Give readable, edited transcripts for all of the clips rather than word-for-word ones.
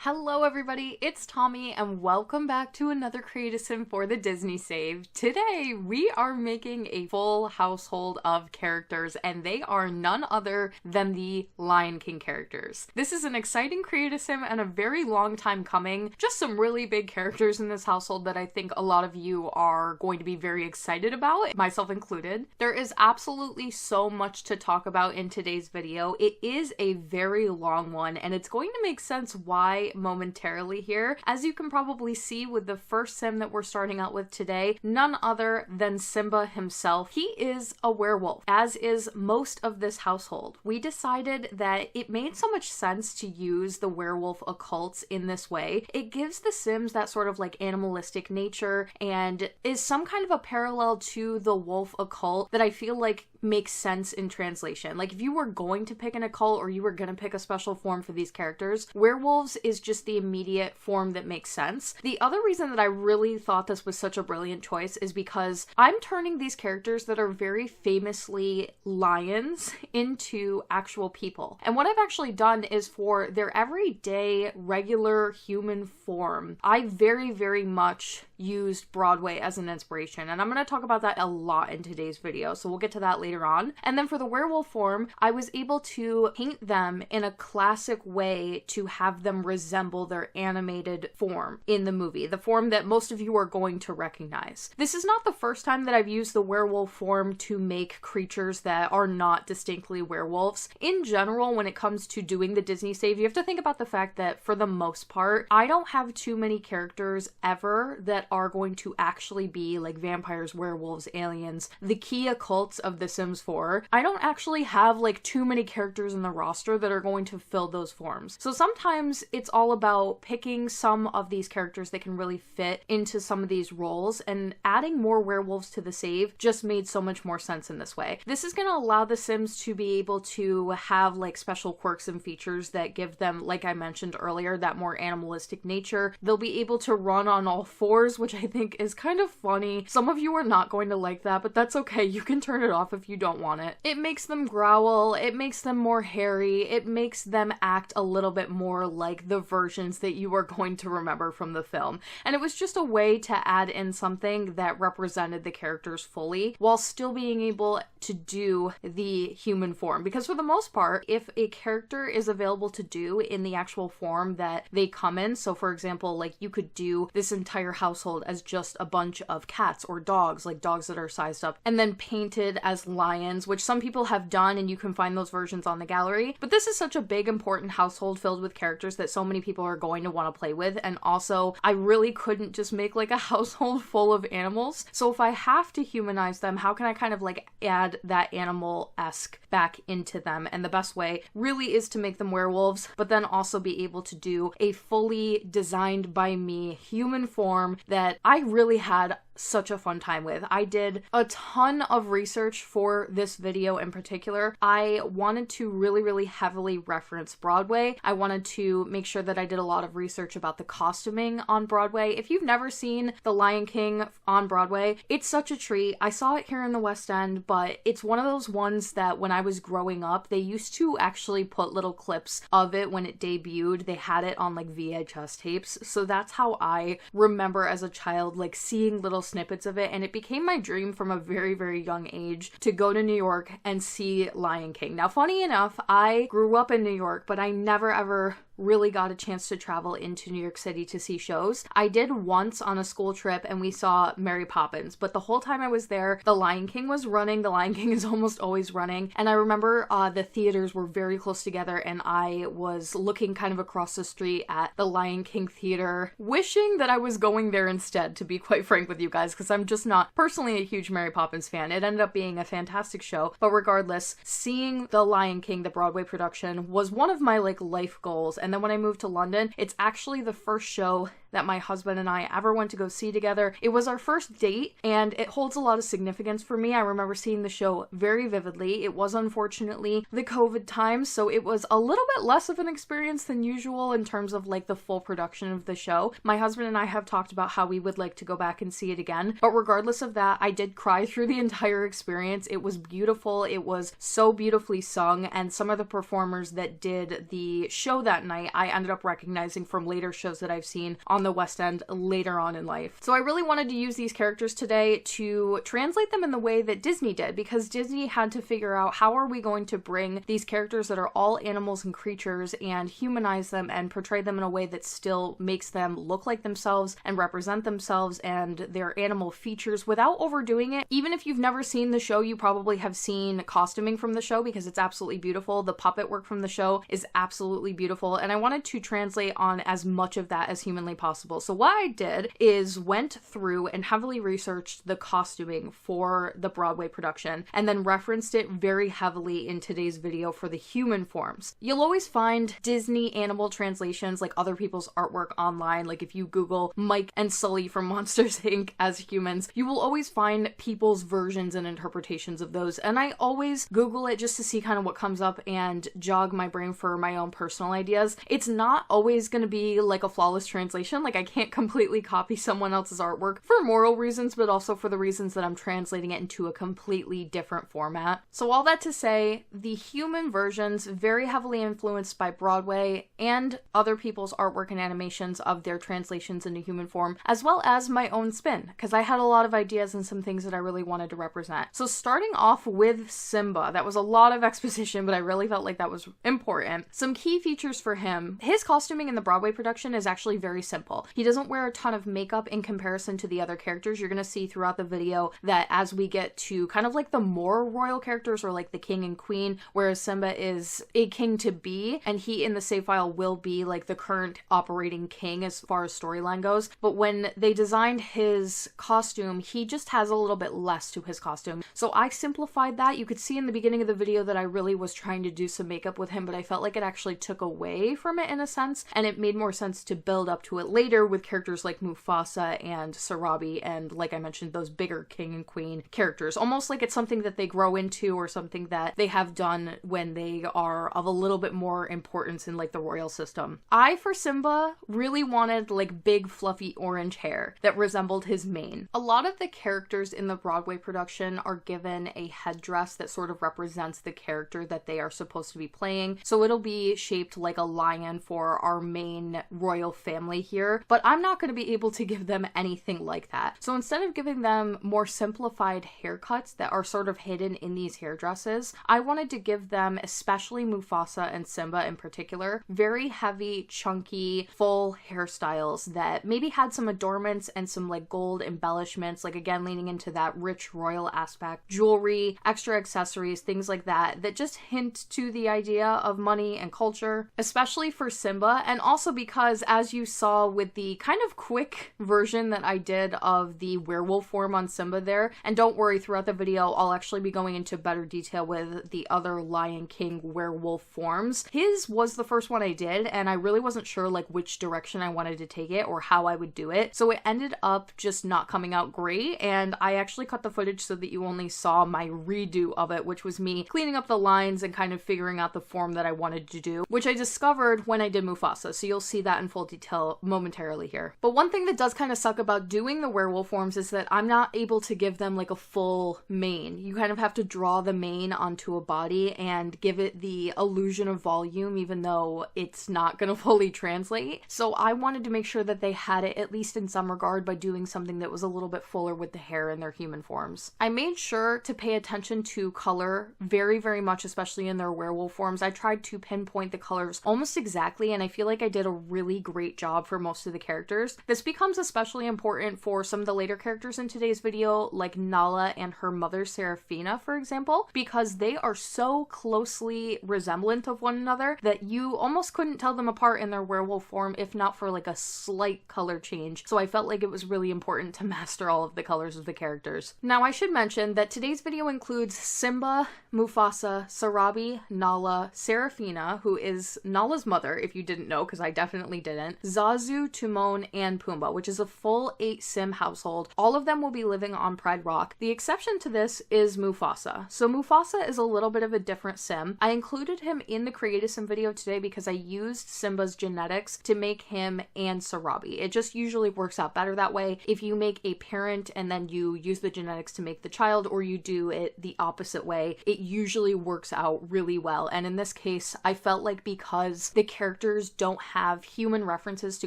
Hello everybody, it's Tommy and welcome back to another Creative Sim for the Disney Save. Today we are making a full household of characters and they are none other than the Lion King characters. This is an exciting Creative Sim and a very long time coming. Just some really big characters in this household that I think a lot of you are going to be very excited about, myself included. There is absolutely so much to talk about in today's video. It is a very long one and it's going to make sense why momentarily here. As you can probably see with the first sim that we're starting out with today, none other than Simba himself. He is a werewolf, as is most of this household. We decided that it made so much sense to use the werewolf occults in this way. It gives the Sims that sort of like animalistic nature and is some kind of a parallel to the wolf occult that I feel like makes sense in translation. Like if you were going to pick an occult or you were going to pick a special form for these characters, werewolves is just the immediate form that makes sense. The other reason that I really thought this was such a brilliant choice is because I'm turning these characters that are very famously lions into actual people. And what I've actually done is for their everyday regular human form, I very much used Broadway as an inspiration, and I'm going to talk about that a lot in today's video, so we'll get to that later on. And then for the werewolf form, I was able to paint them in a classic way to have them resemble their animated form in the movie, the form that most of you are going to recognize. This is not the first time that I've used the werewolf form to make creatures that are not distinctly werewolves. In general, when it comes to doing the Disney Save, you have to think about the fact that for the most part, I don't have too many characters ever that are going to actually be like vampires, werewolves, aliens, the key occults of The Sims 4. I don't actually have like too many characters in the roster that are going to fill those forms. So sometimes it's all about picking some of these characters that can really fit into some of these roles, and adding more werewolves to the save just made so much more sense in this way. This is going to allow the Sims to be able to have like special quirks and features that give them, like I mentioned earlier, that more animalistic nature. They'll be able to run on all fours, which I think is kind of funny. Some of you are not going to like that, but that's okay. You can turn it off if you don't want it. It makes them growl, it makes them more hairy, it makes them act a little bit more like the versions that you are going to remember from the film. And it was just a way to add in something that represented the characters fully while still being able to do the human form. Because for the most part, if a character is available to do in the actual form that they come in, so for example, like you could do this entire household as just a bunch of cats or dogs, like dogs that are sized up, and then painted as lions, which some people have done, and you can find those versions on the gallery. But this is such a big, important household filled with characters that so many people are going to want to play with, and also I really couldn't just make like a household full of animals. So if I have to humanize them, how can I kind of like add that animal-esque back into them? And the best way really is to make them werewolves, but then also be able to do a fully designed by me human form that I really had such a fun time with. I did a ton of research for this video in particular. I wanted to really heavily reference Broadway. I wanted to make sure that I did a lot of research about the costuming on Broadway. If you've never seen The Lion King on Broadway, it's such a treat. I saw it here in the West End, but it's one of those ones that when I was growing up, they used to actually put little clips of it when it debuted. They had it on like VHS tapes. So that's how I remember as a child like seeing little snippets of it, and it became my dream from a very young age to go to New York and see Lion King. Now, funny enough, I grew up in New York, but I never ever really got a chance to travel into New York City to see shows. I did once on a school trip and we saw Mary Poppins, but the whole time I was there, The Lion King was running. The Lion King is almost always running. And I remember the theaters were very close together and I was looking kind of across the street at the Lion King theater, wishing that I was going there instead, to be quite frank with you guys, because I'm just not personally a huge Mary Poppins fan. It ended up being a fantastic show, but regardless, seeing The Lion King, the Broadway production, was one of my like life goals. And then when I moved to London, it's actually the first show that my husband and I ever went to go see together. It was our first date, and it holds a lot of significance for me. I remember seeing the show very vividly. It was unfortunately the COVID time, so it was a little bit less of an experience than usual in terms of like the full production of the show. My husband and I have talked about how we would like to go back and see it again, but regardless of that, I did cry through the entire experience. It was beautiful. It was so beautifully sung, and some of the performers that did the show that night I ended up recognizing from later shows that I've seen on the West End later on in life. So I really wanted to use these characters today to translate them in the way that Disney did, because Disney had to figure out how are we going to bring these characters that are all animals and creatures and humanize them and portray them in a way that still makes them look like themselves and represent themselves and their animal features without overdoing it. Even if you've never seen the show, you probably have seen costuming from the show because it's absolutely beautiful. The puppet work from the show is absolutely beautiful, and I wanted to translate on as much of that as humanly possible. So what I did is went through and heavily researched the costuming for the Broadway production and then referenced it very heavily in today's video for the human forms. You'll always find Disney animal translations, like other people's artwork online. Like if you Google Mike and Sully from Monsters Inc. as humans, you will always find people's versions and interpretations of those. And I always Google it just to see kind of what comes up and jog my brain for my own personal ideas. It's not always going to be like a flawless translation. Like I can't completely copy someone else's artwork for moral reasons, but also for the reasons that I'm translating it into a completely different format. So all that to say, the human versions very heavily influenced by Broadway and other people's artwork and animations of their translations into human form, as well as my own spin, because I had a lot of ideas and some things that I really wanted to represent. So starting off with Simba, that was a lot of exposition, but I really felt like that was important. Some key features for him. His costuming in the Broadway production is actually very simple. He doesn't wear a ton of makeup in comparison to the other characters. You're going to see throughout the video that as we get to kind of like the more royal characters or like the king and queen, whereas Simba is a king to be, and he in the save file will be like the current operating king as far as storyline goes. But when they designed his costume, he just has a little bit less to his costume. So I simplified that. You could see in the beginning of the video that I really was trying to do some makeup with him, but I felt like it actually took away from it in a sense, and it made more sense to build up to it later with characters like Mufasa and Sarabi and, like I mentioned, those bigger king and queen characters. Almost like it's something that they grow into or something that they have done when they are of a little bit more importance in like the royal system. I, for Simba, really wanted like big fluffy orange hair that resembled his mane. A lot of the characters in the Broadway production are given a headdress that sort of represents the character that they are supposed to be playing. So it'll be shaped like a lion for our main royal family here, but I'm not going to be able to give them anything like that. So instead of giving them more simplified haircuts that are sort of hidden in these hairdresses, I wanted to give them, especially Mufasa and Simba in particular, very heavy, chunky, full hairstyles that maybe had some adornments and some like gold embellishments, like again leaning into that rich royal aspect, jewelry, extra accessories, things like that, that just hint to the idea of money and culture, especially for Simba. And also because, as you saw with the kind of quick version that I did of the werewolf form on Simba there, and don't worry, throughout the video I'll actually be going into better detail with the other Lion King werewolf forms. His was the first one I did, and I really wasn't sure like which direction I wanted to take it or how I would do it, so it ended up just not coming out great, and I actually cut the footage so that you only saw my redo of it, which was me cleaning up the lines and kind of figuring out the form that I wanted to do, which I discovered when I did Mufasa, so you'll see that in full detail momentarily here. But one thing that does kind of suck about doing the werewolf forms is that I'm not able to give them like a full mane. You kind of have to draw the mane onto a body and give it the illusion of volume, even though it's not going to fully translate. So I wanted to make sure that they had it at least in some regard by doing something that was a little bit fuller with the hair in their human forms. I made sure to pay attention to color very, very much, especially in their werewolf forms. I tried to pinpoint the colors almost exactly, and I feel like I did a really great job for most of the characters. This becomes especially important for some of the later characters in today's video, like Nala and her mother Sarafina, for example, because they are so closely resemblant of one another that you almost couldn't tell them apart in their werewolf form if not for like a slight color change. So I felt like it was really important to master all of the colors of the characters. Now I should mention that today's video includes Simba, Mufasa, Sarabi, Nala, Sarafina, who is Nala's mother, if you didn't know, because I definitely didn't, Zazu, Zazu, Timon, and Pumbaa, which is a full 8 sim household. All of them will be living on Pride Rock. The exception to this is Mufasa. So Mufasa is a little bit of a different sim. I included him in the Create a Sim video today because I used Simba's genetics to make him and Sarabi. It just usually works out better that way. If you make a parent and then you use the genetics to make the child, or you do it the opposite way, it usually works out really well. And in this case, I felt like because the characters don't have human references to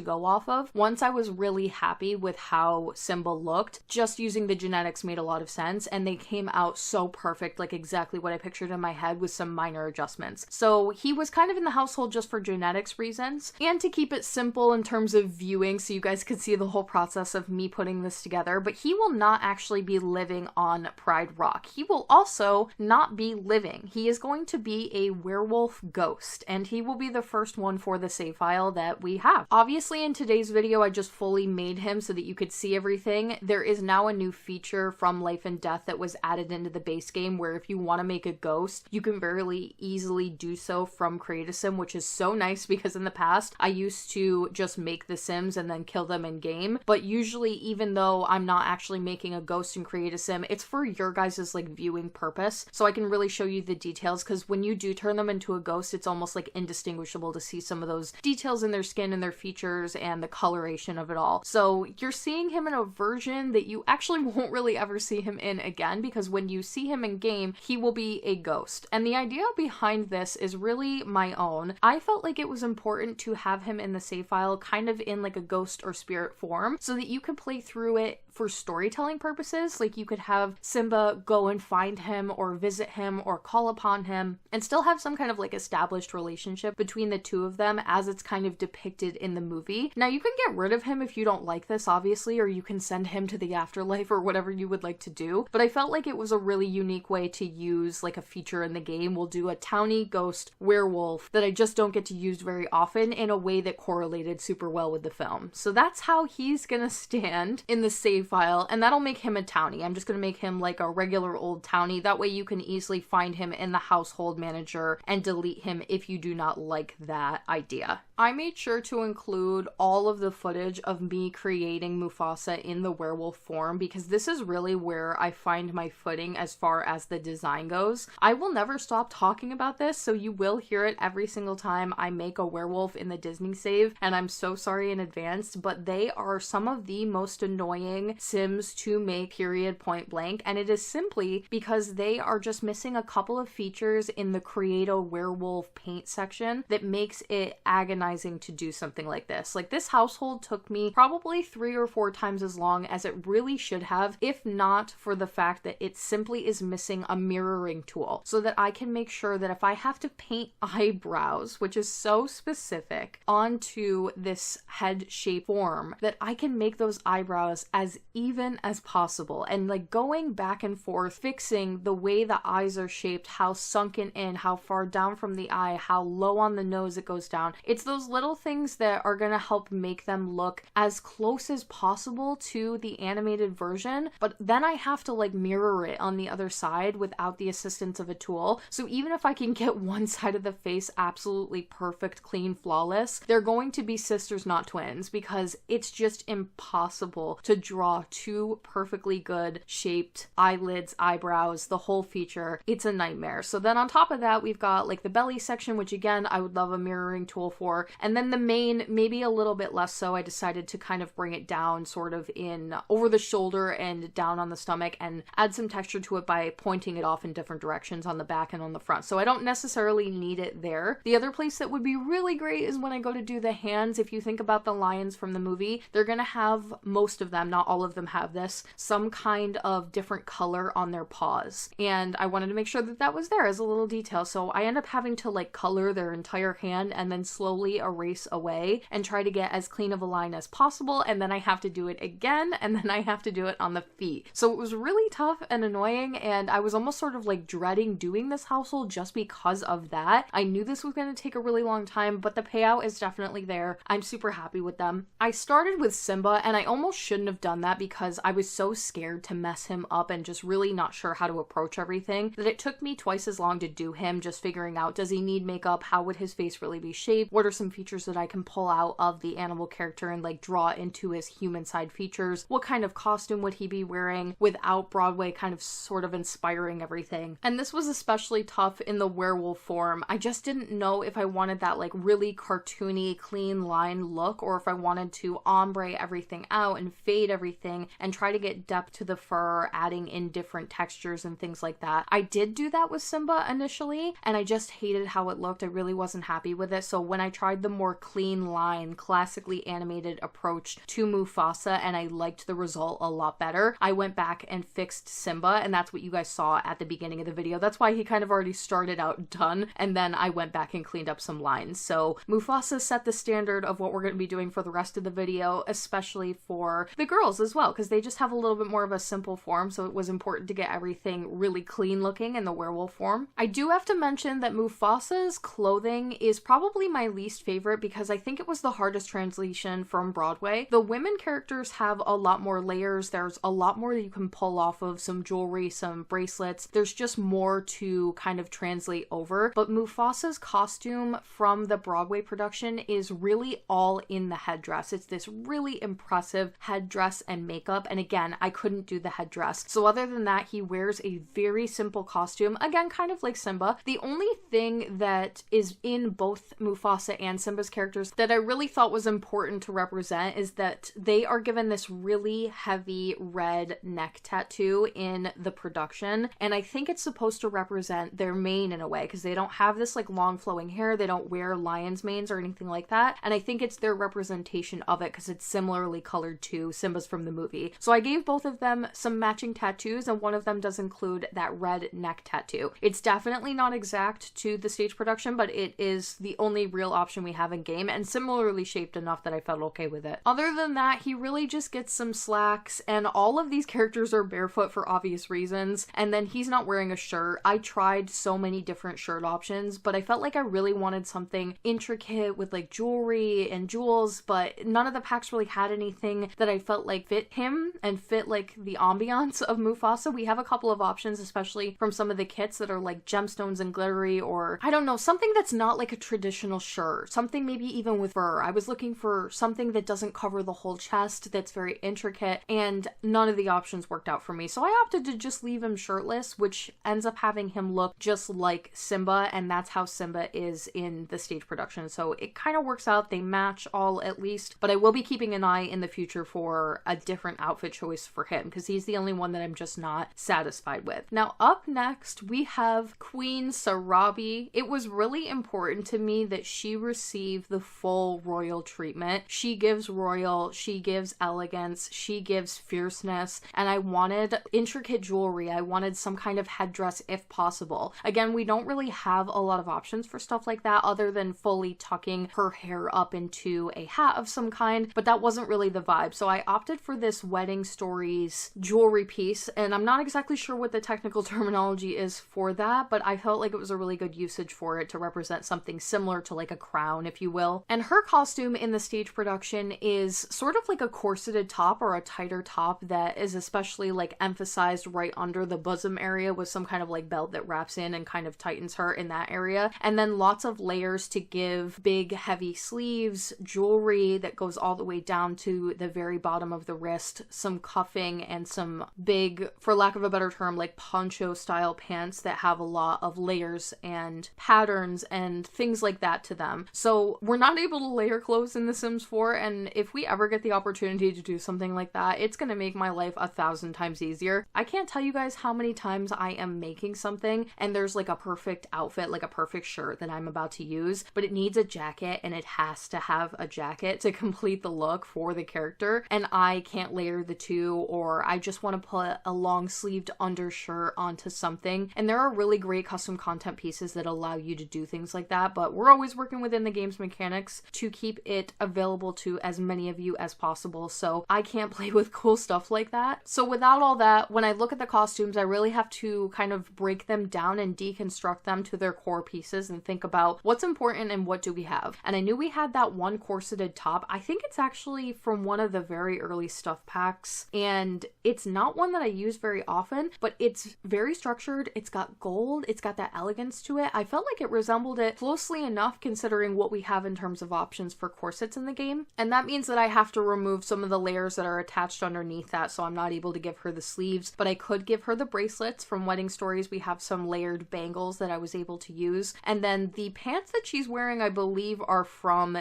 go off of, once I was really happy with how Simba looked, just using the genetics made a lot of sense, and they came out so perfect, like exactly what I pictured in my head with some minor adjustments. So he was kind of in the household just for genetics reasons, and to keep it simple in terms of viewing so you guys could see the whole process of me putting this together, but he will not actually be living on Pride Rock. He will also not be living. He is going to be a werewolf ghost, and he will be the first one for the save file that we have. Obviously, in today's video, I just fully made him so that you could see everything. There is now a new feature from Life and Death that was added into the base game where if you want to make a ghost, you can very easily do so from Create a Sim, which is so nice because in the past, I used to just make the Sims and then kill them in game. But usually, even though I'm not actually making a ghost in Create a Sim, it's for your guys' like viewing purpose. So I can really show you the details, because when you do turn them into a ghost, it's almost like indistinguishable to see some of those details in their skin and their features and the coloration of it all. So you're seeing him in a version that you actually won't really ever see him in again, because when you see him in game, he will be a ghost. And the idea behind this is really my own. I felt like it was important to have him in the save file kind of in like a ghost or spirit form so that you could play through it for storytelling purposes. Like you could have Simba go and find him or visit him or call upon him and still have some kind of like established relationship between the two of them as it's kind of depicted in the movie. Now you can get rid of him if you don't like this, obviously, or you can send him to the afterlife or whatever you would like to do. But I felt like it was a really unique way to use like a feature in the game. We'll do a townie ghost werewolf that I just don't get to use very often in a way that correlated super well with the film. So that's how he's gonna stand in the save file, and that'll make him a townie. I'm just gonna make him like a regular old townie. That way you can easily find him in the household manager and delete him if you do not like that idea. I made sure to include all of the footage of me creating Mufasa in the werewolf form because this is really where I find my footing as far as the design goes. I will never stop talking about this, so you will hear it every single time I make a werewolf in the Disney save, and I'm so sorry in advance, but they are some of the most annoying Sims to make, period, point blank, and it is simply because they are just missing a couple of features in the Create a Werewolf paint section that makes it agonizing to do something like this. Like this household took me probably 3 or 4 times as long as it really should have, if not for the fact that it simply is missing a mirroring tool so that I can make sure that if I have to paint eyebrows, which is so specific, onto this head shape form, that I can make those eyebrows as even as possible. And like going back and forth, fixing the way the eyes are shaped, how sunken in, how far down from the eye, how low on the nose it goes down. It's those little things that are gonna help make them look as close as possible to the animated version, but then I have to like mirror it on the other side without the assistance of a tool. So even if I can get one side of the face absolutely perfect, clean, flawless, they're going to be sisters, not twins, because it's just impossible to draw 2 perfectly good shaped eyelids, eyebrows, the whole feature. It's a nightmare. So then on top of that, we've got like the belly section, which again, I would love a mirroring tool for. And then the mane, maybe a little bit less so. I decided to kind of bring it down sort of in over the shoulder and down on the stomach and add some texture to it by pointing it off in different directions on the back and on the front. So I don't necessarily need it there. The other place that would be really great is when I go to do the hands. If you think about the lions from the movie, they're going to have, most of them, not all of them have this, some kind of different color on their paws. And I wanted to make sure that that was there as a little detail. So I end up having to like color their entire hand and then slowly erase away and try to get as clean of a line as possible. And then I have to do it again, and then I have to do it on the feet. So it was really tough and annoying, and I was almost sort of like dreading doing this household just because of that. I knew this was going to take a really long time, but the payout is definitely there. I'm super happy with them. I started with Simba, and I almost shouldn't have done that because I was so scared to mess him up and just really not sure how to approach everything that it took me twice as long to do him, just figuring out, does he need makeup? How would his face really be shaped? What are some some features that I can pull out of the animal character and like draw into his human side features? What kind of costume would he be wearing without Broadway kind of sort of inspiring everything? And this was especially tough in the werewolf form. I just didn't know if I wanted that like really cartoony, clean line look, or if I wanted to ombre everything out and fade everything and try to get depth to the fur, adding in different textures and things like that. I did do that with Simba initially, and I just hated how it looked. I really wasn't happy with it. So when I tried the more clean line, classically animated approach to Mufasa, and I liked the result a lot better, I went back and fixed Simba, and that's what you guys saw at the beginning of the video. That's why he kind of already started out done, and then I went back and cleaned up some lines. So Mufasa set the standard of what we're going to be doing for the rest of the video, especially for the girls as well, because they just have a little bit more of a simple form, so it was important to get everything really clean looking in the werewolf form. I do have to mention that Mufasa's clothing is probably my least favorite because I think it was the hardest translation from Broadway. The women characters have a lot more layers. There's a lot more that you can pull off of, some jewelry, some bracelets. There's just more to kind of translate over. But Mufasa's costume from the Broadway production is really all in the headdress. It's this really impressive headdress and makeup. And again, I couldn't do the headdress. So other than that, he wears a very simple costume. Again, kind of like Simba. The only thing that is in both Mufasa and Simba's characters that I really thought was important to represent is that they are given this really heavy red neck tattoo in the production. And I think it's supposed to represent their mane in a way, because they don't have this like long flowing hair. They don't wear lion's manes or anything like that. And I think it's their representation of it because it's similarly colored to Simba's from the movie. So I gave both of them some matching tattoos, and one of them does include that red neck tattoo. It's definitely not exact to the stage production, but it is the only real option we have in game, and similarly shaped enough that I felt okay with it. Other than that, he really just gets some slacks, and all of these characters are barefoot for obvious reasons, and then he's not wearing a shirt. I tried so many different shirt options, but I felt like I really wanted something intricate with like jewelry and jewels, but none of the packs really had anything that I felt like fit him and fit like the ambiance of Mufasa. We have a couple of options, especially from some of the kits that are like gemstones and glittery, or I don't know, something that's not like a traditional shirt, something maybe even with fur. I was looking for something that doesn't cover the whole chest, that's very intricate, and none of the options worked out for me. So I opted to just leave him shirtless, which ends up having him look just like Simba, and that's how Simba is in the stage production. So it kind of works out. They match all at least, but I will be keeping an eye in the future for a different outfit choice for him because he's the only one that I'm just not satisfied with. Now up next we have Queen Sarabi. It was really important to me that she receive the full royal treatment. She gives royal, she gives elegance, she gives fierceness, and I wanted intricate jewelry. I wanted some kind of headdress if possible. Again, we don't really have a lot of options for stuff like that other than fully tucking her hair up into a hat of some kind, but that wasn't really the vibe. So I opted for this Wedding Stories jewelry piece, and I'm not exactly sure what the technical terminology is for that, but I felt like it was a really good usage for it to represent something similar to like a crown, if you will. And her costume in the stage production is sort of like a corseted top or a tighter top that is especially like emphasized right under the bosom area with some kind of like belt that wraps in and kind of tightens her in that area. And then lots of layers to give big heavy sleeves, jewelry that goes all the way down to the very bottom of the wrist, some cuffing, and some big, for lack of a better term, like poncho style pants that have a lot of layers and patterns and things like that to them. So we're not able to layer clothes in The Sims 4, and if we ever get the opportunity to do something like that, it's gonna make my life 1,000 times easier. I can't tell you guys how many times I am making something and there's like a perfect outfit, like a perfect shirt that I'm about to use, but it needs a jacket and it has to have a jacket to complete the look for the character, and I can't layer the two, or I just want to put a long sleeved undershirt onto something. And there are really great custom content pieces that allow you to do things like that, but we're always working within the game's mechanics to keep it available to as many of you as possible, so I can't play with cool stuff like that. So without all that, when I look at the costumes, I really have to kind of break them down and deconstruct them to their core pieces and think about what's important and what do we have. And I knew we had that one corseted top. I think it's actually from one of the very early stuff packs, and it's not one that I use very often, but it's very structured. It's got gold. It's got that elegance to it. I felt like it resembled it closely enough considering considering what we have in terms of options for corsets in the game. And that means that I have to remove some of the layers that are attached underneath that, so I'm not able to give her the sleeves, but I could give her the bracelets. From Wedding Stories, we have some layered bangles that I was able to use. And then the pants that she's wearing, I believe, are from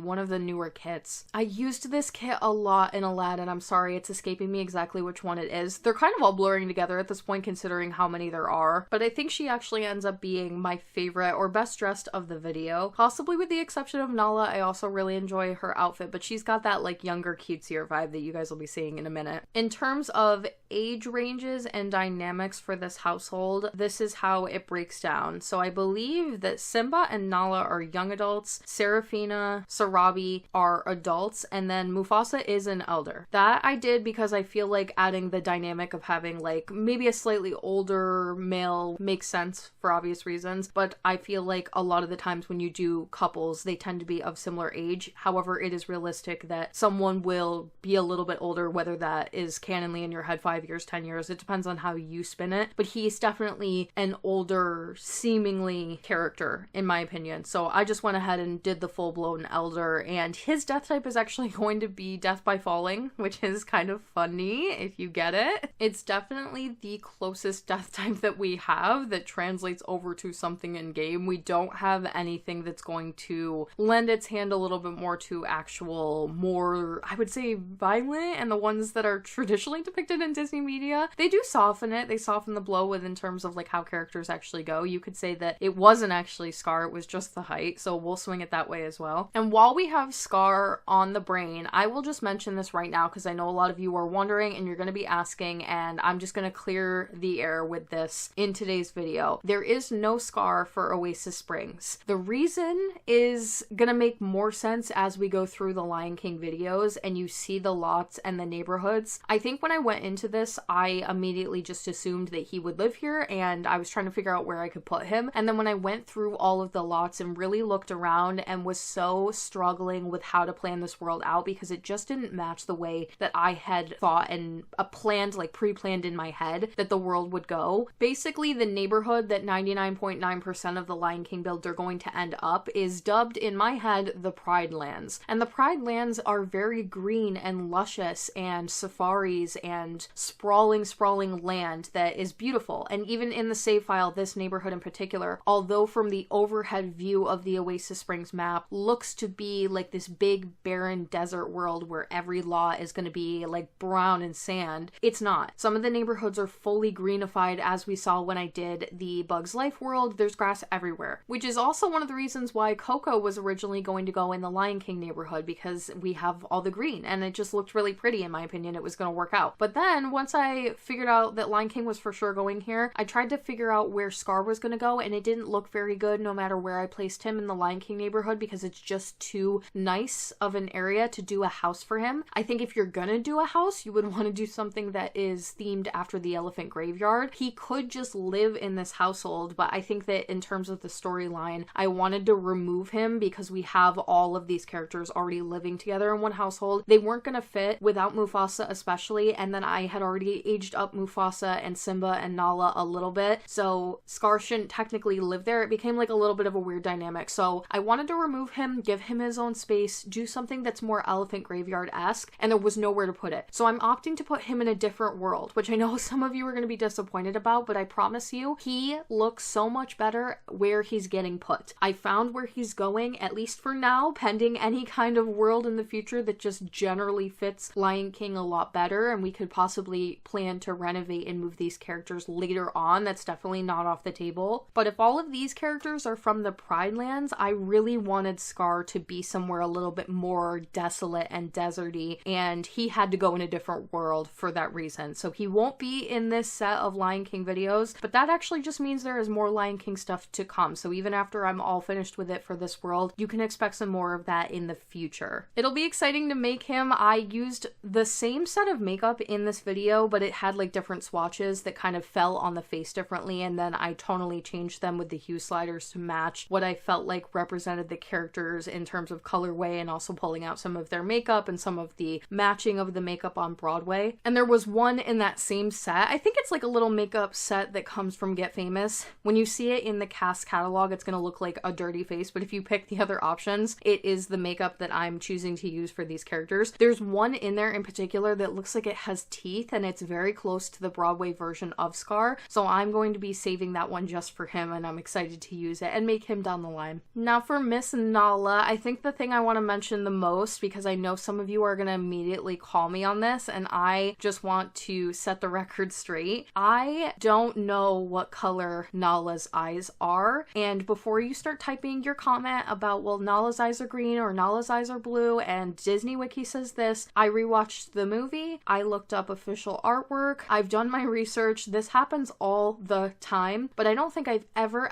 one of the newer kits. I used this kit a lot in Aladdin. I'm sorry, it's escaping me exactly which one it is. They're kind of all blurring together at this point considering how many there are, but I think she actually ends up being my favorite or best dressed of the video, possibly with the exception of Nala. I also really enjoy her outfit, but she's got that like younger, cutesier vibe that you guys will be seeing in a minute. In terms of age ranges and dynamics for this household, this is how it breaks down. So I believe that Simba and Nala are young adults, Sarafina, Sarabi are adults, and then Mufasa is an elder. That I did because I feel like adding the dynamic of having like maybe a slightly older male makes sense for obvious reasons, but I feel like a lot of the times when you do couples, they tend to be of similar age. However, it is realistic that someone will be a little bit older, whether that is canonly in your head 5 years, 10 years, it depends on how you spin it, but he's definitely an older seemingly character in my opinion. So I just went ahead and did the full-blown elder, and his death type is actually going to be death by falling, which is kind of funny if you get it. It's definitely the closest death type that we have that translates over to something in game. We don't have anything that's going to lend its hand a little bit more to actual, more, I would say, violent, and the ones that are traditionally depicted in Disney media, they do soften it. They soften the blow in terms of like how characters actually go. You could say that it wasn't actually Scar, it was just the height, so we'll swing it that way as well. And while we have Scar on the brain, I will just mention this right now because I know a lot of you are wondering and you're going to be asking, and I'm just going to clear the air with this in today's video. There is no Scar for Oasis Springs. The reason is going to make more sense as we go through the Lion King videos and you see the lots and the neighborhoods. I think when I went into this, I immediately just assumed that he would live here, and I was trying to figure out where I could put him. And then when I went through all of the lots and really looked around and was so struggling with how to plan this world out because it just didn't match the way that I had thought and planned, like pre-planned in my head that the world would go. Basically, the neighborhood that 99.9% of the Lion King builds are going to end up is dubbed in my head the Pride Lands. And the Pride Lands are very green and luscious and safaris and sprawling land that is beautiful. And even in the save file, this neighborhood in particular, although from the overhead view of the Oasis Springs map looks to be like this big barren desert world where every lot is going to be like brown and sand, it's not. Some of the neighborhoods are fully greenified, as we saw when I did the Bugs Life world. There's grass everywhere, which is also one of the reasons why Coco was originally going to go in the Lion King neighborhood, because we have all the green and it just looked really pretty. In my opinion, it was going to work out. But then once I figured out that Lion King was for sure going here, I tried to figure out where Scar was going to go, and it didn't look very good no matter where I placed him in the Lion King neighborhood because it's just too nice of an area to do a house for him. I think if you're gonna do a house, you would want to do something that is themed after the elephant graveyard. He could just live in this household, but I think that in terms of the storyline, I wanted to remove him because we have all of these characters already living together in one household. They weren't gonna fit without Mufasa especially, and then I had already aged up Mufasa and Simba and Nala a little bit, so Scar shouldn't technically live there. It became like a little bit of a weird dynamic, so I wanted to remove him, give him his own space, do something that's more elephant graveyard-esque, and there was nowhere to put it. So I'm opting to put him in a different world, which I know some of you are going to be disappointed about, but I promise you, he looks so much better where he's getting put. I found where he's going, at least for now, pending any kind of world in the future that just generally fits Lion King a lot better, and we could possibly plan to renovate and move these characters later on. That's definitely not off the table. But if all of these characters are from the Pride Lands, I really wanted Scar to be somewhere a little bit more desolate and deserty, and he had to go in a different world for that reason. So he won't be in this set of Lion King videos, but that actually just means there is more Lion King stuff to come. So even after I'm all finished with it for this world, you can expect some more of that in the future. It'll be exciting to make him. I used the same set of makeup in this video video, but it had like different swatches that kind of fell on the face differently, and then I tonally changed them with the hue sliders to match what I felt like represented the characters in terms of colorway, and also pulling out some of their makeup and some of the matching of the makeup on Broadway. And there was one in that same set. I think it's like a little makeup set that comes from Get Famous. When you see it in the CAS catalog, it's going to look like a dirty face, but if you pick the other options, it is the makeup that I'm choosing to use for these characters. There's one in there in particular that looks like it has teeth, and it's very close to the Broadway version of Scar, so I'm going to be saving that one just for him, and I'm excited to use it and make him down the line. Now for Miss Nala, I think the thing I want to mention the most, because I know some of you are going to immediately call me on this, and I just want to set the record straight. I don't know what color Nala's eyes are, and before you start typing your comment about, well, Nala's eyes are green or Nala's eyes are blue and Disney Wiki says this, I rewatched the movie, I looked up official artwork, I've done my research. This happens all the time, but I don't think I've ever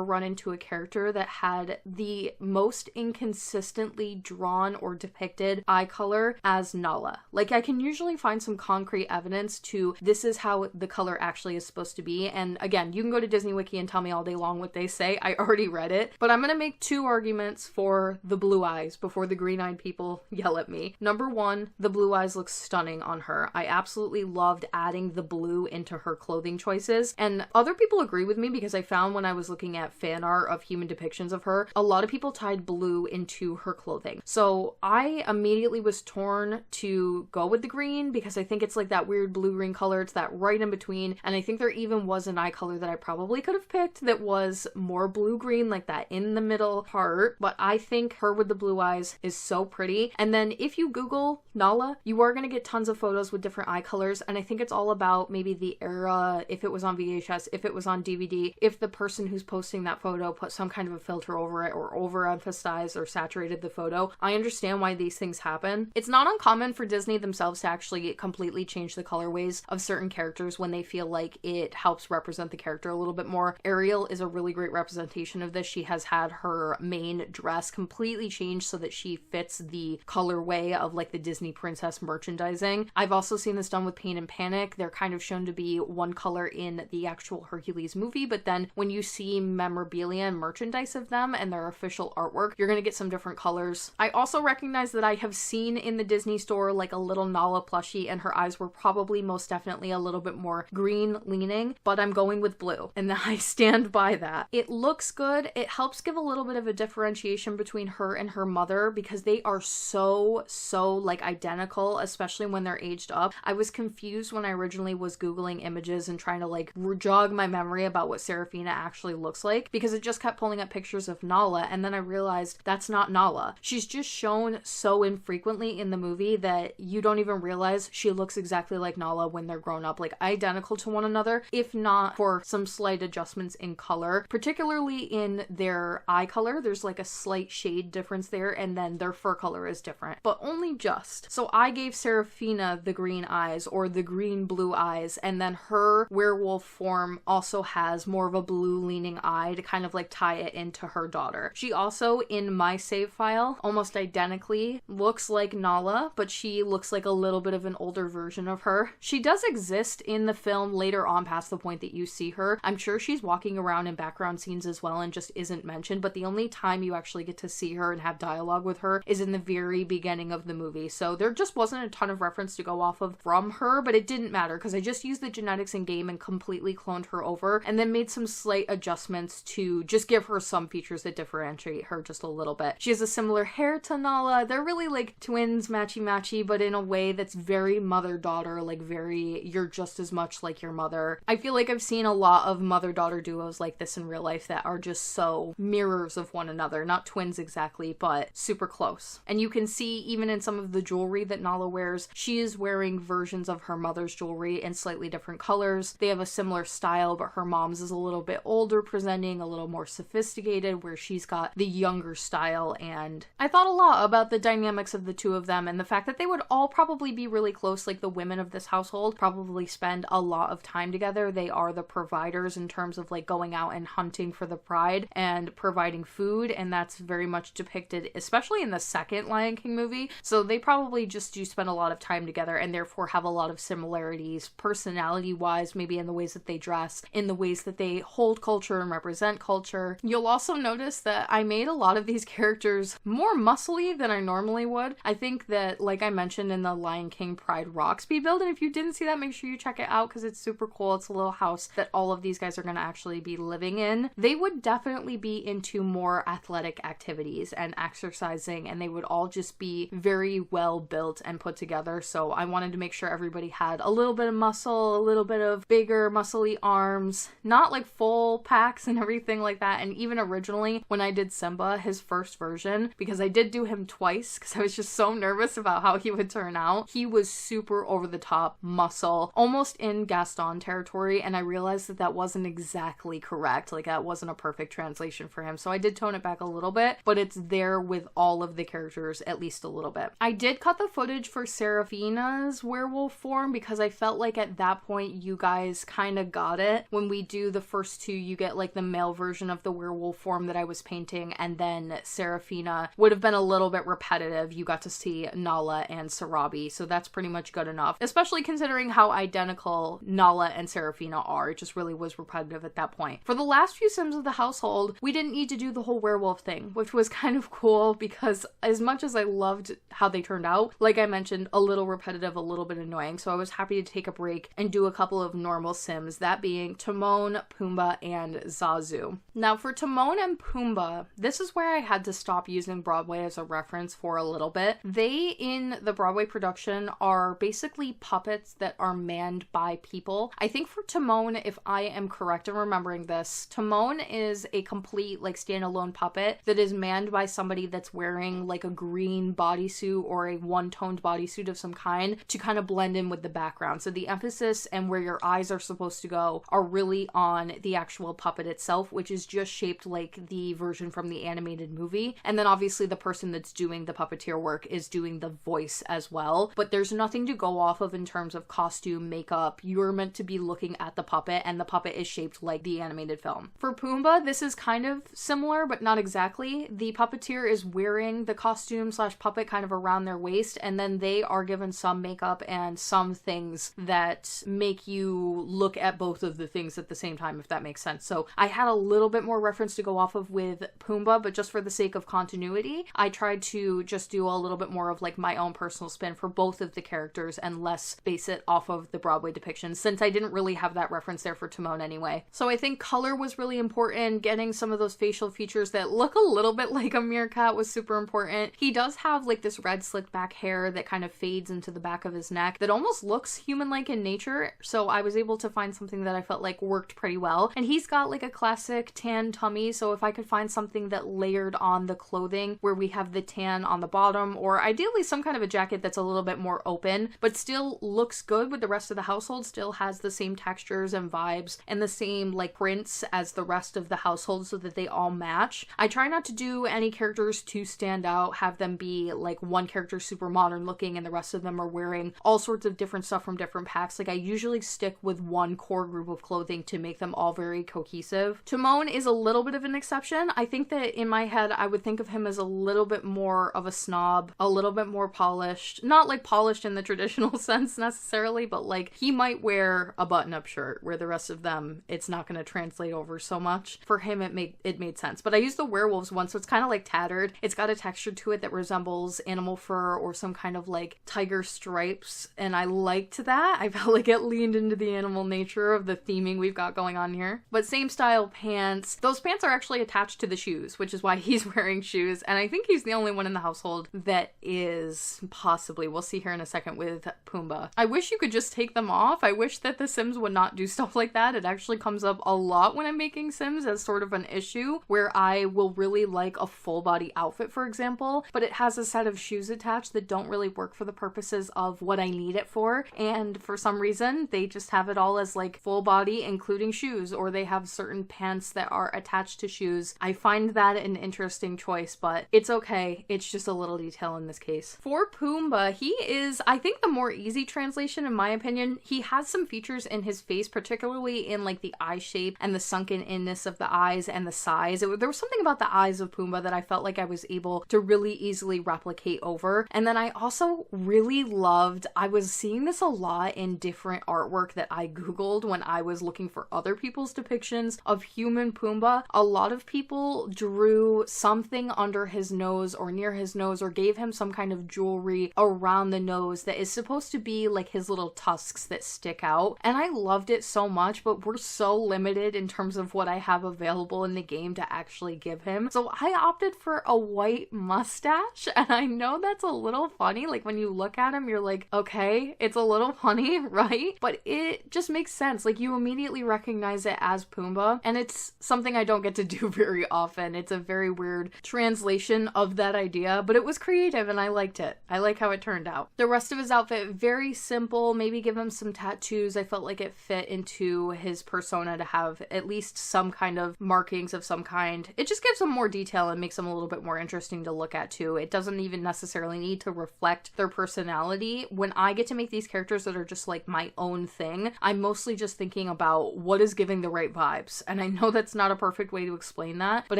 run into a character that had the most inconsistently drawn or depicted eye color as Nala. Like, I can usually find some concrete evidence to this is how the color actually is supposed to be, and again, you can go to Disney Wiki and tell me all day long what they say. I already read it, but I'm gonna make two arguments for the blue eyes before the green-eyed people yell at me. Number one, the blue eyes look stunning on her. I absolutely loved adding the blue into her clothing choices, and other people agree with me because I found when I was looking at fan art of human depictions of her, a lot of people tied blue into her clothing. So I immediately was torn to go with the green because I think it's like that weird blue-green color. It's that right in between, and I think there even was an eye color that I probably could have picked that was more blue-green, like that in the middle part, but I think her with the blue eyes is so pretty. And then if you Google Nala, you are going to get tons of photos with different eye colors, and I think it's all about maybe the era, if it was on VHS, if it was on DVD, if the person who's posting that photo put some kind of a filter over it or overemphasized or saturated the photo. I understand why these things happen. It's not uncommon for Disney themselves to actually completely change the colorways of certain characters when they feel like it helps represent the character a little bit more. Ariel is a really great representation of this. She has had her main dress completely changed so that she fits the colorway of like the Disney princess merchandising. I've also seen this done with Pain and Panic. They're kind of shown to be one color in the actual Hercules movie, but then when you see memorabilia and merchandise of them and their official artwork, you're going to get some different colors. I also recognize that I have seen in the Disney store like a little Nala plushie, and her eyes were probably most definitely a little bit more green leaning, but I'm going with blue, and I stand by that. It looks good. It helps give a little bit of a differentiation between her and her mother because they are so like identical, especially when they're aged up. I was confused when I originally was Googling images and trying to like jog my memory about what Sarafina actually looks like because it just kept pulling up pictures of Nala, and then I realized that's not Nala. She's just shown so infrequently in the movie that you don't even realize she looks exactly like Nala when they're grown up, like identical to one another, if not for some slight adjustments in color, particularly in their eye color. There's like a slight shade difference there, and then their fur color is different, but only just. So I gave Sarafina the green eyes or the green blue eyes, and then her werewolf form also has more of a blue leaning eye to kind of like tie it into her daughter. She also, in my save file, almost identically looks like Nala, but she looks like a little bit of an older version of her. She does exist in the film later on past the point that you see her. I'm sure she's walking around in background scenes as well and just isn't mentioned, but the only time you actually get to see her and have dialogue with her is in the very beginning of the movie. So there just wasn't a ton of reference to go off of from her, but it didn't matter because I just used the genetics in game and completely cloned her over and then made some slight adjustments to just give her some features that differentiate her just a little bit. She has a similar hair to Nala. They're really like twins, matchy-matchy, but in a way that's very mother-daughter, like very, you're just as much like your mother. I feel like I've seen a lot of mother-daughter duos like this in real life that are just so mirrors of one another. Not twins exactly, but super close. And you can see even in some of the jewelry that Nala wears, she is wearing versions of her mother's jewelry in slightly different colors. They have a similar style, but her mom's is a little bit older presenting, a little more sophisticated, where she's got the younger style. And I thought a lot about the dynamics of the two of them and the fact that they would all probably be really close. Like the women of this household probably spend a lot of time together. They are the providers in terms of like going out and hunting for the pride and providing food, and that's very much depicted, especially in the second Lion King movie. So they probably just do spend a lot of time together and therefore have have a lot of similarities personality-wise, maybe in the ways that they dress, in the ways that they hold culture and represent culture. You'll also notice that I made a lot of these characters more muscly than I normally would. I think that, like I mentioned in the Lion King Pride Rock speed build, and if you didn't see that, make sure you check it out because it's super cool. It's a little house that all of these guys are going to actually be living in. They would definitely be into more athletic activities and exercising, and they would all just be very well built and put together. So I wanted to make sure everybody had a little bit of muscle, a little bit of bigger muscly arms, not like full packs and everything like that. And even originally when I did Simba, his first version, because I did do him twice because I was just so nervous about how he would turn out, he was super over the top muscle, almost in Gaston territory, and I realized that that wasn't exactly correct. Like, that wasn't a perfect translation for him. So I did tone it back a little bit, but it's there with all of the characters at least a little bit. I did cut the footage for Sarafina's werewolf form because I felt like at that point you guys kind of got it. When we do the first two, you get like the male version of the werewolf form that I was painting, and then Sarafina would have been a little bit repetitive. You got to see Nala and Sarabi, so that's pretty much good enough, especially considering how identical Nala and Sarafina are. It just really was repetitive at that point. For the last few Sims of the household, we didn't need to do the whole werewolf thing, which was kind of cool because as much as I loved how they turned out, like I mentioned, a little repetitive, a little bit annoying, so I was happy to take a break and do a couple of normal Sims, that being Timon, Pumbaa, and Zazu. Now for Timon and Pumbaa, this is where I had to stop using Broadway as a reference for a little bit. They, in the Broadway production, are basically puppets that are manned by people. I think for Timon, if I am correct in remembering this, Timon is a complete like standalone puppet that is manned by somebody that's wearing like a green bodysuit or a one-toned bodysuit of some kind to kind of blend in with the background. So the emphasis and where your eyes are supposed to go are really on the actual puppet itself, which is just shaped like the version from the animated movie. And then obviously the person that's doing the puppeteer work is doing the voice as well. But there's nothing to go off of in terms of costume, makeup. You're meant to be looking at the puppet, and the puppet is shaped like the animated film. For Pumbaa, this is kind of similar, but not exactly. The puppeteer is wearing the costume slash puppet kind of around their waist, and then they are given some makeup and some things that make you look at both of the things at the same time, if that makes sense. So I had a little bit more reference to go off of with Pumbaa, but just for the sake of continuity, I tried to just do a little bit more of like my own personal spin for both of the characters and less base it off of the Broadway depiction, since I didn't really have that reference there for Timon anyway. So I think color was really important. Getting some of those facial features that look a little bit like a meerkat was super important. He does have like this red slicked back hair that kind of fades into the back of his neck that almost looks human-like in nature, so I was able to find something that I felt like worked pretty well. And he's got like a classic tan tummy, so if I could find something that layered on the clothing where we have the tan on the bottom, or ideally some kind of a jacket that's a little bit more open but still looks good with the rest of the household, still has the same textures and vibes and the same like prints as the rest of the household so that they all match. I try not to do any characters to stand out, have them be like one character super modern looking and the rest of them are wearing all sorts of different stuff from different packs. Like, I usually stick with one core group of clothing to make them all very cohesive. Timon is a little bit of an exception. I think that in my head I would think of him as a little bit more of a snob, a little bit more polished, not like polished in the traditional sense necessarily, but like he might wear a button-up shirt where the rest of them it's not going to translate over so much. For him it made sense. But I used the werewolves one, so it's kind of like tattered. It's got a texture to it that resembles animal fur or some kind of like tiger stripes, and I liked that. I felt like it leaned into the animal nature of the theming we've got going on here. But same style pants. Those pants are actually attached to the shoes, which is why he's wearing shoes, and I think he's the only one in the household that is possibly. We'll see here in a second with Pumbaa. I wish you could just take them off. I wish that the Sims would not do stuff like that. It actually comes up a lot when I'm making Sims as sort of an issue where I will really like a full body outfit, for example, but it has a set of shoes attached that don't really work for the purposes of what I need it for, and for some reason they just have it all as like full body including shoes, or they have certain pants that are attached to shoes. I find that an interesting choice, but it's okay. It's just a little detail in this case. For Pumbaa, he is, I think, the more easy translation in my opinion. He has some features in his face, particularly in like the eye shape and the sunken inness of the eyes and the size. There was something about the eyes of Pumbaa that I felt like I was able to really easily replicate over. And then I also really loved, I was seeing this a lot in different artwork that I googled when I was looking for other people's depictions of human Pumbaa. A lot of people drew something under his nose or near his nose, or gave him some kind of jewelry around the nose that is supposed to be like his little tusks that stick out. And I loved it so much, but we're so limited in terms of what I have available in the game to actually give him. So I opted for a white mustache, and I know that's a little funny. Like when you look at him, you're like, okay, it's a little funny, right? But it just makes sense. Like you immediately recognize it as Pumbaa, and it's something I don't get to do very often. It's a very weird translation of that idea, but it was creative and I liked it. I like how it turned out. The rest of his outfit, very simple. Maybe give him some tattoos. I felt like it fit into his persona to have at least some kind of markings of some kind. It just gives him more detail and makes him a little bit more interesting to look at too. It doesn't even necessarily need to reflect their personality. When I get to make these characters that are just like my own thing, I'm mostly just thinking about what is giving the right vibes. And I know that's not a perfect way to explain that, but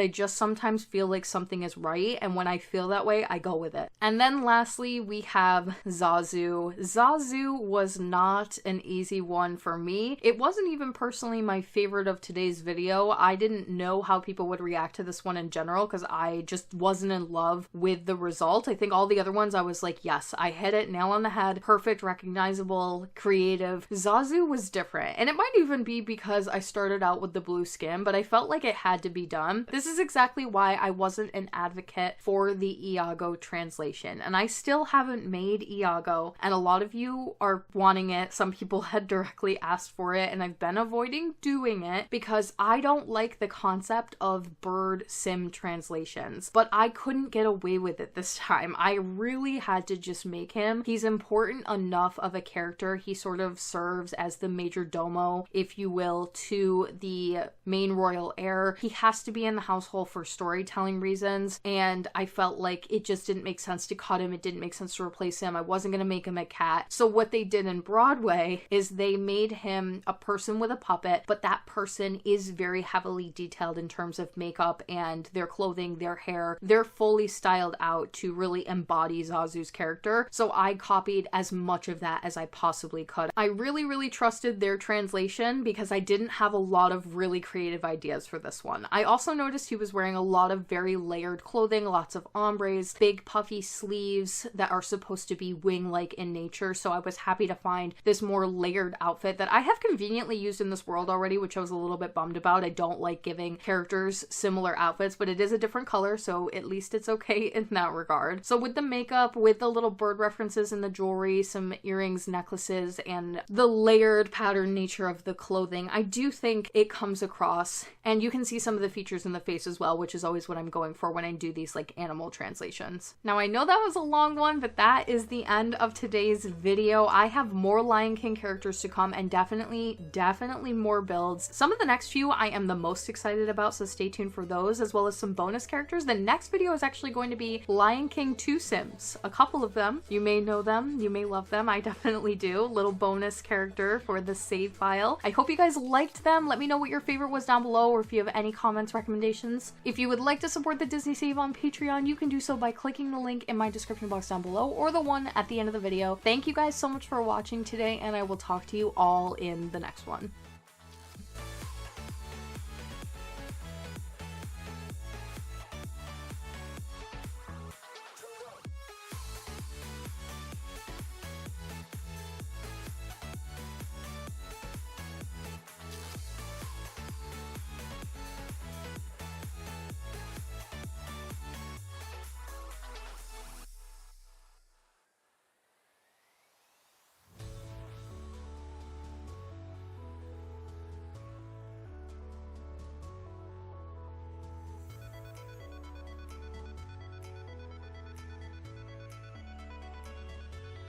I just sometimes feel like something is right, and when I feel that way, I go with it. And then lastly, we have Zazu. Zazu was not an easy one for me. It wasn't even personally my favorite of today's video. I didn't know how people would react to this one in general because I just wasn't in love with the result. I think all the other ones I was like, yes, I hit it, nail on the head, perfect, recognizable, creative. Zazu was different, and it might even be because I started out with the blue skin, but I felt like it had to be done. This is exactly why I wasn't an advocate for the Iago translation, and I still haven't made Iago, and a lot of you are wanting it. Some people had directly asked for it, and I've been avoiding doing it because I don't like the concept of bird sim translations, but I couldn't get away with it this time. I really had to just make him. He's important enough of a character. He sort of serves as the major domo, if you will, to the main royal heir. He has to be in the household for storytelling reasons, and I felt like it just didn't make sense to cut him. It didn't make sense to replace him. I wasn't going to make him a cat. So what they did in Broadway is they made him a person with a puppet, but that person is very heavily detailed in terms of makeup and their clothing, their hair. They're fully styled out to really embody Zazu's character. So I copied as much of that as I possibly could. I really trusted their translation because I didn't have a lot of really creative ideas for this one. I also noticed he was wearing a lot of very layered clothing, lots of ombres, big puffy sleeves that are supposed to be wing-like in nature. So I was happy to find this more layered outfit that I have conveniently used in this world already, which I was a little bit bummed about. I don't like giving characters similar outfits, but it is a different color, so at least it's okay in that regard. So with the makeup, with the little bird references in the jewelry, some earrings, necklaces, and the layered pattern nature of the clothing, I do think it comes across, and you can see some of the features in the face as well, which is always what I'm going for when I do these like animal translations. Now I know that was a long one, but that is the end of today's video. I have more Lion King characters to come, and definitely more builds. Some of the next few I am the most excited about, so stay tuned for those, as well as some bonus characters. The next video is actually going to be Lion King 2 Sims. A couple of them. You may know them, you may love them. I definitely do. Little bonus character for the save file. I hope you guys liked them. Let me know what your favorite was down below, or if you have any comments, recommendations. If you would like to support the Disney Save on Patreon, you can do so by clicking the link in my description box down below, or the one at the end of the video. Thank you guys so much for watching today, and I will talk to you all in the next one.